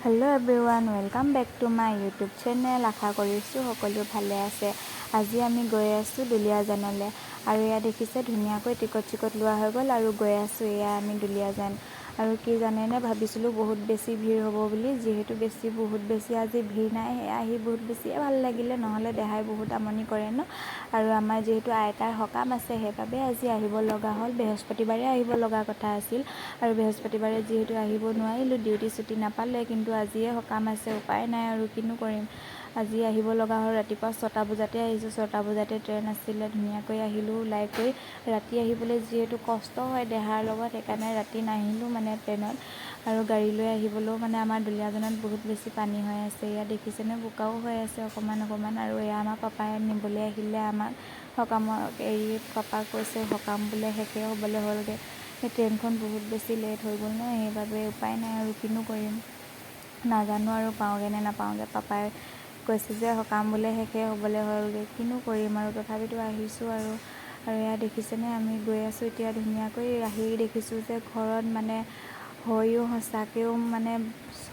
Hello everyone welcome back to my YouTube channel. आशा কৰিছোঁ সকলো ভালে আছে। আজি আমি গৈ আছোঁ দুলিয়াজানলৈ আৰু এয়া দেখিছে ধুনীয়াকৈ টিকট লোৱা হৈ গ'ল আৰু গৈ আছোঁ। এয়া আমি দুলিয়াজান আৰু কি জানেনে, ভাবিছিলোঁ বহুত বেছি ভিৰ হ'ব বুলি, যিহেতু বহুত বেছি আজি ভিৰ নাই। আহি বহুত বেছিয়ে ভাল লাগিলে, নহ'লে দেহাই বহুত আমনি কৰে ন। আৰু আমাৰ যিহেতু আইতাৰ সকাম আছে, সেইবাবে আজি আহিব লগা হ'ল। বৃহস্পতিবাৰে আহিব লগা কথা আছিল আৰু বৃহস্পতিবাৰে যিহেতু আহিব নোৱাৰিলোঁ, ডিউটি ছুটি নাপালে, কিন্তু আজিয়ে সকাম আছে, উপায় নাই আৰু কিনো কৰিম। আজি আহিব লগা হ'ল। ৰাতিপুৱা 6টা বজাতে আহিছোঁ, 6টা বজাতে ট্ৰেইন আছিলে। ধুনীয়াকৈ আহিলোঁ ওলাই কৰি। ৰাতি আহিবলৈ যিহেতু কষ্ট হয় দেহাৰ লগত, সেইকাৰণে ৰাতি নাহিলোঁ মানে ট্ৰেইনত। আৰু গাড়ী লৈ আহিবলৈও মানে আমাৰ দুলিয়াজানত বহুত বেছি পানী হৈ আছে। ইয়াত দেখিছেনে, বোকাও হৈ আছে অকণমান। আৰু এয়া আমাৰ পাপাই নিবলৈ আহিলে আমাক সকামত এৰি। পাপাক কৈছে সকাম বোলে শেষে হ'বলৈ হ'লগৈ। সেই ট্ৰেইনখন বহুত বেছি লেট হৈ গ'ল ন, সেইবাবে উপায় নাই আৰু কিনো কৰিম। নাজানো আৰু পাওঁগৈ নে নাপাওঁগৈ। পাপাই কৈছে যে সকাম বোলে শেষে হ'বলৈ হ'লগৈ, কিনো কৰিম আৰু তথাপিতো আহিছোঁ আৰু এয়া দেখিছেনে, আমি গৈ আছোঁ এতিয়া ধুনীয়াকৈ। আহি দেখিছোঁ যে ঘৰত মানে হৈও সঁচাকৈও মানে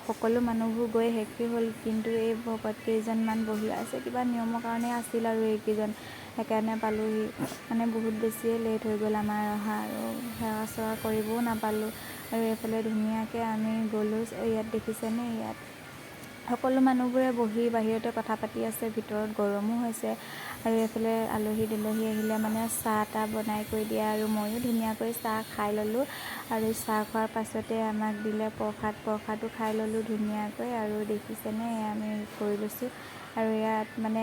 সকলো মানুহবোৰ গৈ শেষেই হ'ল, কিন্তু এই ভকত কেইজনমান বহি আছে। কিবা নিয়মৰ কাৰণে আছিল আৰু এইকেইজন, সেইকাৰণে পালোঁহি। মানে বহুত বেছিয়ে লেট হৈ গ'ল আমাৰ অহা, আৰু সেৱা চেৱা কৰিবও নাপালোঁ। আৰু এইফালে ধুনীয়াকৈ আমি গ'লোঁ। ইয়াত দেখিছেনে, ইয়াত সকলো মানুহবোৰে বহি বাহিৰতে কথা পাতি আছে, ভিতৰত গৰমো হৈছে। আৰু এইফালে আলহী দুলহী আহিলে মানে চাহ তাহ বনাই কৰি দিয়ে, আৰু ময়ো ধুনীয়াকৈ চাহ খাই ল'লোঁ। আৰু চাহ খোৱাৰ পাছতে আমাক দিলে প্ৰসাদো খাই ল'লোঁ ধুনীয়াকৈ। আৰু দেখিছেনে, আমি কৰি লৈছোঁ। আৰু ইয়াত মানে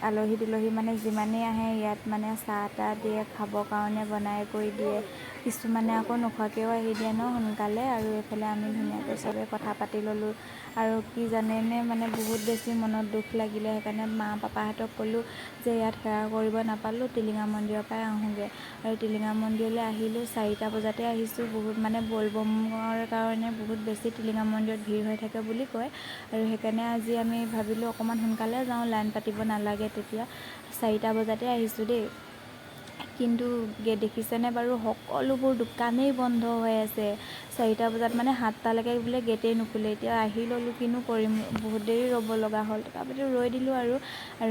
আলহী দুলহী মানে যিমানেই আহে, ইয়াত মানে চাহ তাহ দিয়ে, খাবৰ কাৰণে বনাই কৰি দিয়ে। কিছুমানে আকৌ নোখোৱাকৈও আহি দিয়ে ন সোনকালে। আৰু এইফালে আমি ধুনীয়াকৈ চবেই কথা পাতি ল'লোঁ। আৰু কি জানেনে, মানে বহুত বেছি মনত দুখ লাগিলে। সেইকাৰণে মা পাপাহঁতক ক'লোঁ যে ইয়াত সেৱা কৰিব নাপালোঁ, টিলিঙা মন্দিৰৰ পৰাই আহোঁগৈ। আৰু টিলিঙা মন্দিৰলৈ আহিলোঁ, 4টা বজাতে আহিছোঁ। বহুত মানে বলবমৰ কাৰণে বহুত বেছি টিলিঙা মন্দিৰত ভিৰ হৈ থাকে বুলি কয়। আৰু সেইকাৰণে আজি আমি ভাবিলোঁ অকণমান সোনকালে যাওঁ, লাইন পাতিব নালাগে তেতিয়া। 4টা বজাতে আহিছোঁ দেই। কিন্তু দেখিছেনে বাৰু, সকলোবোৰ দোকানেই বন্ধ হৈ আছে। 4টা বজাত মানে 7টালৈকে বোলে গেটেই নুখুলে। এতিয়া আহি ল'লোঁ, কিনো কৰিম, বহুত দেৰি ৰ'ব লগা হ'ল। তথাপিতো ৰৈ দিলোঁ আৰু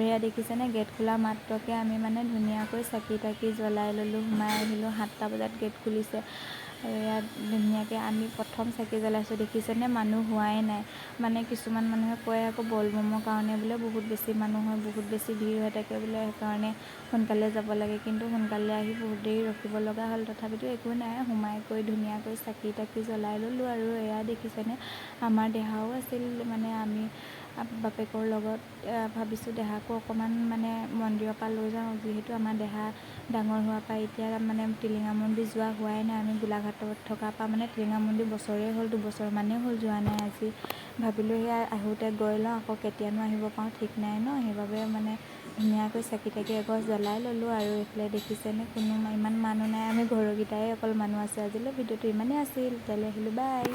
এয়া দেখিছেনে, গেট খোলা মাত্ৰকৈ আমি মানে ধুনীয়াকৈ চাকি তাকি জ্বলাই ল'লোঁ, সোমাই আহিলোঁ। 7টা বজাত গেট খুলিছে। আৰু ইয়াত ধুনীয়াকৈ আমি প্ৰথম চাকি জ্বলাইছোঁ। দেখিছেনে, মানুহ হোৱাই নাই। মানে কিছুমান মানুহে কয় আকৌ বলবমৰ কাৰণে বোলে বহুত বেছি মানুহ হয়, বহুত বেছি ভিৰ হৈ থাকে বোলে, সেইকাৰণে সোনকালে যাব লাগে। কিন্তু সোনকালে আহি বহুত দেৰি ৰখিব লগা হ'ল। তথাপিতো একো নাই, সোমাই কৰি ধুনীয়াকৈ চাকি তাকি জ্বলাই ল'লোঁ। আৰু এয়া দেখিছেনে, আমাৰ দেহাও আছিল, মানে আমি বাপেকৰ লগত ভাবিছোঁ দেহাকো অকণমান মানে মন্দিৰৰ পৰা লৈ যাওঁ, যিহেতু আমাৰ দেহা ডাঙৰ হোৱাৰ পৰা এতিয়া মানে টিলিঙা মন্দিৰ যোৱা হোৱাই নাই। আমি গোলাঘাটত থকাৰ পৰা মানে টিলিঙা মন্দিৰ বছৰেই হ'ল, 2 বছৰমানেই হ'ল যোৱা নাই। আজি ভাবিলোঁ সেয়া আহোঁতে গৈ লওঁ, আকৌ কেতিয়ানো আহিব পাৰোঁ ঠিক নাই ন, সেইবাবে মানে ধুনীয়াকৈ চাকি তাকি এগছ জ্বলাই ল'লোঁ। আৰু এইফালে দেখিছেনে, কোনো ইমান মানুহ নাই, আমি ঘৰৰকেইটাই অকল মানুহ আছে। আজিলৈ ভিডিঅ'টো ইমানেই আছিল, তেতিয়ালৈ আহিলোঁ, বাই।